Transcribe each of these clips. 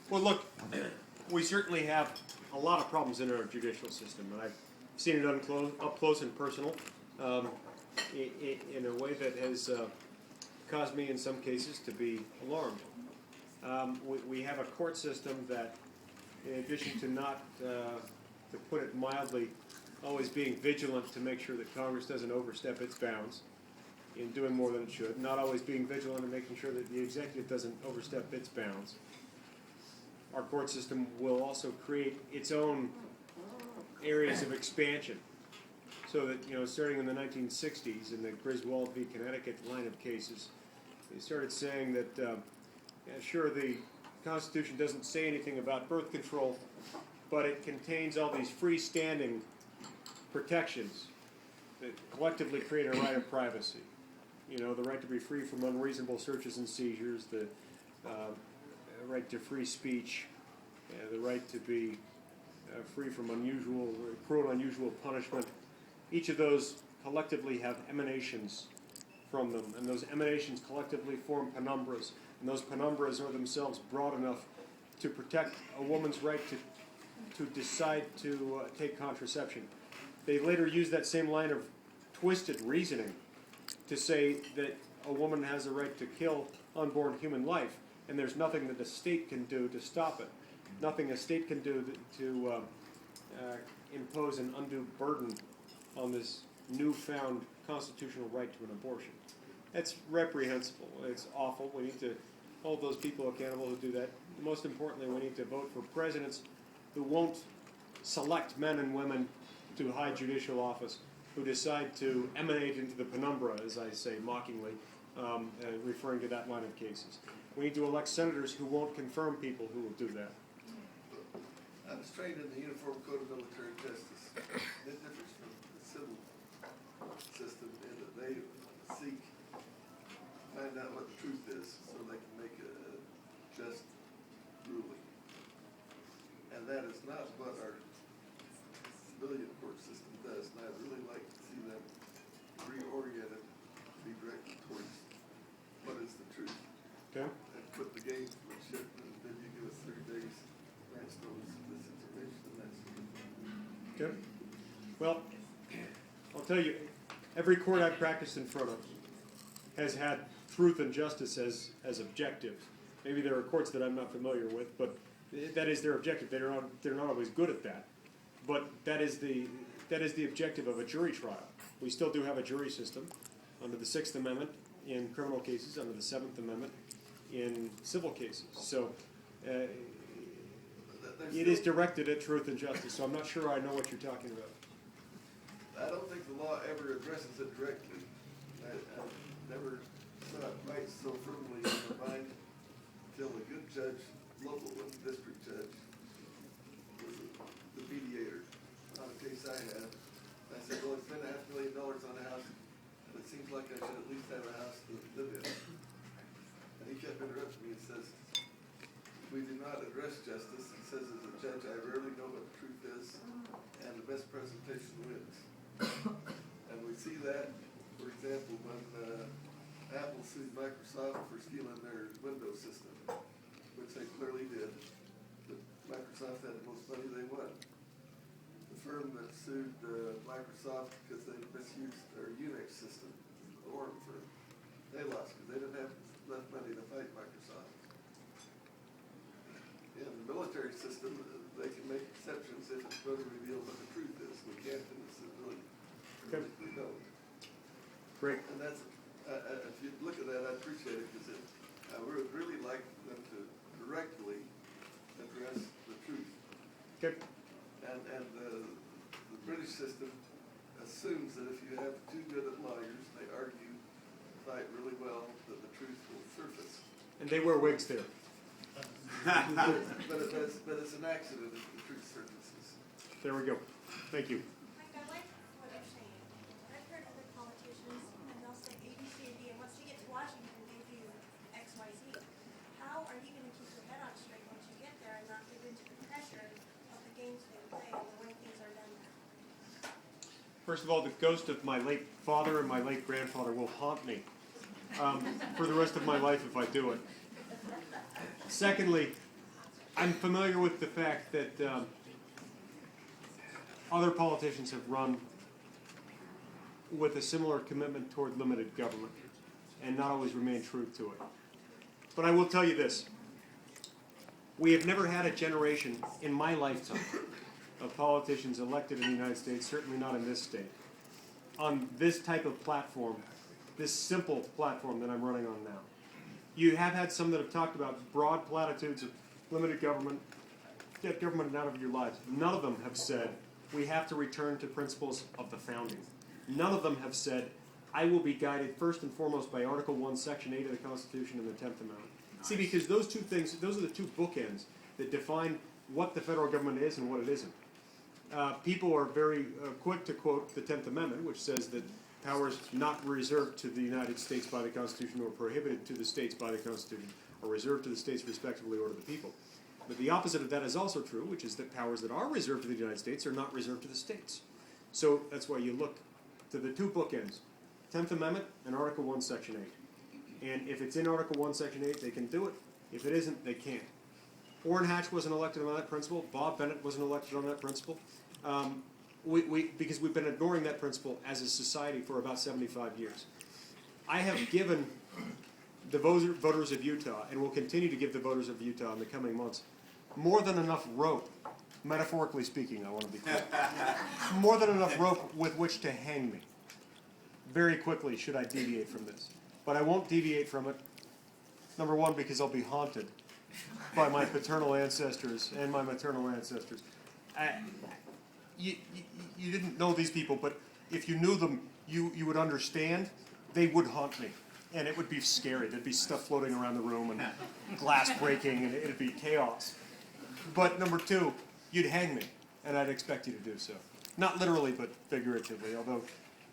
Well, look, we certainly have a lot of problems in our judicial system, and I've seen it up close and personal in a way that has caused me in some cases to be alarmed. We have a court system that, in addition to not, to put it mildly, always being vigilant to make sure that Congress doesn't overstep its bounds in doing more than it should, not always being vigilant in making sure that the executive doesn't overstep its bounds. Our court system will also create its own areas of expansion, so that, starting in the 1960s in the Griswold v. Connecticut line of cases, they started saying that, sure, the Constitution doesn't say anything about birth control, but it contains all these freestanding protections that collectively create a right of privacy. The right to be free from unreasonable searches and seizures, the right to free speech, the right to be free from cruel and unusual punishment. Each of those collectively have emanations from them, and those emanations collectively form penumbras, and those penumbras are themselves broad enough to protect a woman's right to decide to take contraception. They later use that same line of twisted reasoning to say that a woman has a right to kill unborn human life, and there's nothing that the state can do to stop it. Nothing a state can do to impose an undue burden on this newfound constitutional right to an abortion. That's reprehensible. It's awful. We need to hold those people accountable who do that. Most importantly, we need to vote for presidents who won't select men and women to high judicial office, who decide to emanate into the penumbra, as I say mockingly, referring to that line of cases. We need to elect senators who won't confirm people who will do that. I was trained in the Uniform Code of Military Justice. It differs from the civil system in that they seek to find out what the truth is so they can make a just ruling. And that is not what our civilian court system does, and I'd really like to see them reoriented to be directed towards what is the truth. Okay. And put the gamesmanship, and then you give us 30 days, grants notice of this information, and that's Okay. Well, I'll tell you, every court I've practiced in front of has had truth and justice as objectives. Maybe there are courts that I'm not familiar with, but that is their objective. They're not always good at that, but that is the objective of a jury trial. We still do have a jury system under the Sixth Amendment in criminal cases, under the Seventh Amendment in civil cases. So it is directed at truth and justice. So I'm not sure I know what you're talking about. I don't think the law ever addresses it directly. I've never saw it right so firmly in my mind until a good judge, local one, district judge, was the mediator on a case I had. I said, well, I spent $500,000 on a house, and it seems like I should at least have a house to live in. And he kept interrupting me and says, we do not address justice. He says, as a judge, I rarely know what the truth is, and the best presentation wins. And we see that, for example, when Apple sued Microsoft for stealing their Windows system, which they clearly did. But Microsoft had the most money, they won. The firm that sued Microsoft because they misused their Unix system, the Orm firm, they lost because they didn't have enough money to fight Microsoft. In the military system, they can make exceptions if it's going to reveal what the truth is. We can't in the civilian. We don't. Great. And that's, if you look at that, I appreciate it, because I would really like them to directly address the truth. Okay. And the British system assumes that if you have two good lawyers, they argue, fight really well, that the truth will surface. And they wear wigs there. but it's an accident if the truth surfaces. There we go. Thank you. Mike, I like what you're saying. I've heard other politicians, and they'll say A, B, C, and D, and once you get to Washington, they do X, Y, Z. How are you going to keep your head on straight once you get there and not give in to the pressure of the games they play and the way things are done there? First of all, the ghost of my late father and my late grandfather will haunt me for the rest of my life if I do it. Secondly, I'm familiar with the fact that other politicians have run with a similar commitment toward limited government and not always remain true to it. But I will tell you this. We have never had a generation in my lifetime of politicians elected in the United States, certainly not in this state, on this type of platform, this simple platform that I'm running on now. You have had some that have talked about broad platitudes of limited government, get government out of your lives. None of them have said, we have to return to principles of the founding. None of them have said, I will be guided first and foremost by Article 1, Section 8 of the Constitution and the 10th Amendment. Nice. See, because those two things, those are the two bookends that define what the federal government is and what it isn't. People are very quick to quote the 10th Amendment, which says that powers not reserved to the United States by the Constitution or prohibited to the states by the Constitution are reserved to the states respectively or to the people. But the opposite of that is also true, which is that powers that are reserved to the United States are not reserved to the states. So that's why you look to the two bookends, 10th Amendment and Article 1, Section 8. And if it's in Article 1, Section 8, they can do it. If it isn't, they can't. Orrin Hatch wasn't elected on that principle. Bob Bennett wasn't elected on that principle. Because we've been ignoring that principle as a society for about 75 years. I have given the voters of Utah, and will continue to give the voters of Utah in the coming months, more than enough rope, metaphorically speaking, I want to be clear, more than enough rope with which to hang me very quickly should I deviate from this. But I won't deviate from it, number one, because I'll be haunted by my paternal ancestors and my maternal ancestors. You didn't know these people, but if you knew them, you would understand. They would haunt me, and it would be scary. There'd be stuff floating around the room and glass breaking, and it'd be chaos. But number two, you'd hang me, and I'd expect you to do so. Not literally, but figuratively, although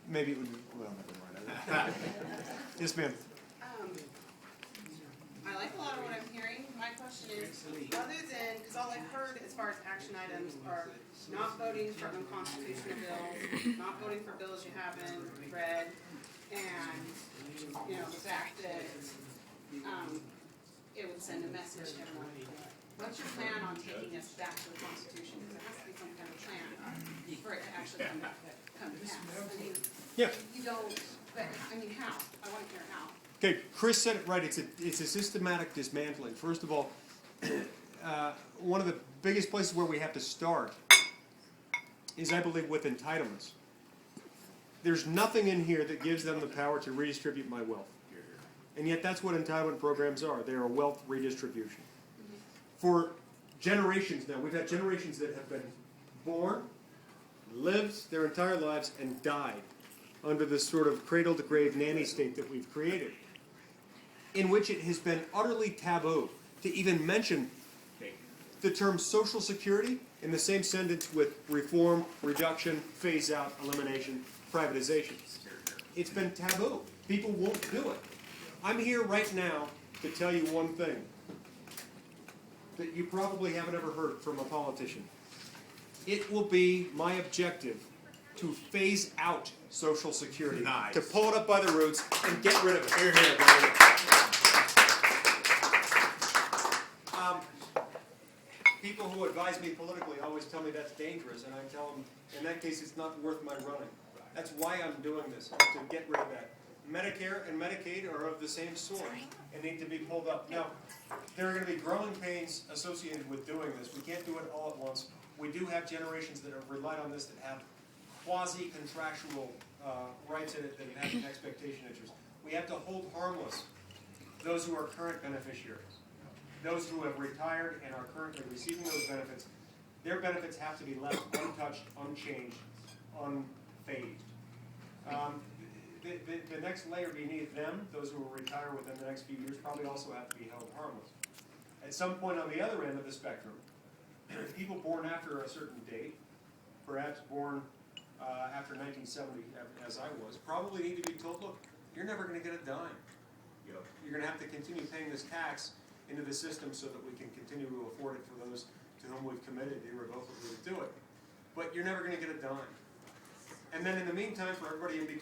maybe it would be, well, never mind. Yes, ma'am. I like a lot of what I'm hearing. My question is, other than, because all I've heard as far as action items are not voting for unconstitutional bills, not voting for bills you haven't read, and, you know, the fact that it would send a message to everyone. What's your plan on taking us back to the Constitution? Because there has to be some kind of plan for it to actually come to pass. I mean, Yeah. you don't, but, I mean, how? I want to hear how. Okay, Chris said it right. It's a systematic dismantling. First of all, one of the biggest places where we have to start is, I believe, with entitlements. There's nothing in here that gives them the power to redistribute my wealth. And yet that's what entitlement programs are. They are wealth redistribution. For generations now, we've had generations that have been born, lived their entire lives, and died under this sort of cradle-to-grave nanny state that we've created, in which it has been utterly taboo to even mention the term Social Security in the same sentence with reform, reduction, phase-out, elimination, privatization. It's been taboo. People won't do it. I'm here right now to tell you one thing that you probably haven't ever heard from a politician. It will be my objective to phase out Social Security, Nice. to pull it up by the roots and get rid of it. Here, here, people who advise me politically always tell me that's dangerous, and I tell them, in that case, it's not worth my running. That's why I'm doing this, to get rid of that. Medicare and Medicaid are of the same sort and need to be pulled up. Now, there are going to be growing pains associated with doing this. We can't do it all at once. We do have generations that have relied on this that have quasi-contractual rights in it that have an expectation interest. We have to hold harmless those who are current beneficiaries. Those who have retired and are currently receiving those benefits, their benefits have to be left untouched, unchanged, unfazed. The next layer beneath them, those who will retire within the next few years, probably also have to be held harmless. At some point on the other end of the spectrum, people born after a certain date, perhaps born after 1970, as I was, probably need to be told, look, you're never going to get a dime. You're going to have to continue paying this tax into the system so that we can continue to afford it for those to whom we've committed irrevocably to do it. But you're never going to get a dime. And then in the meantime, for everybody in between,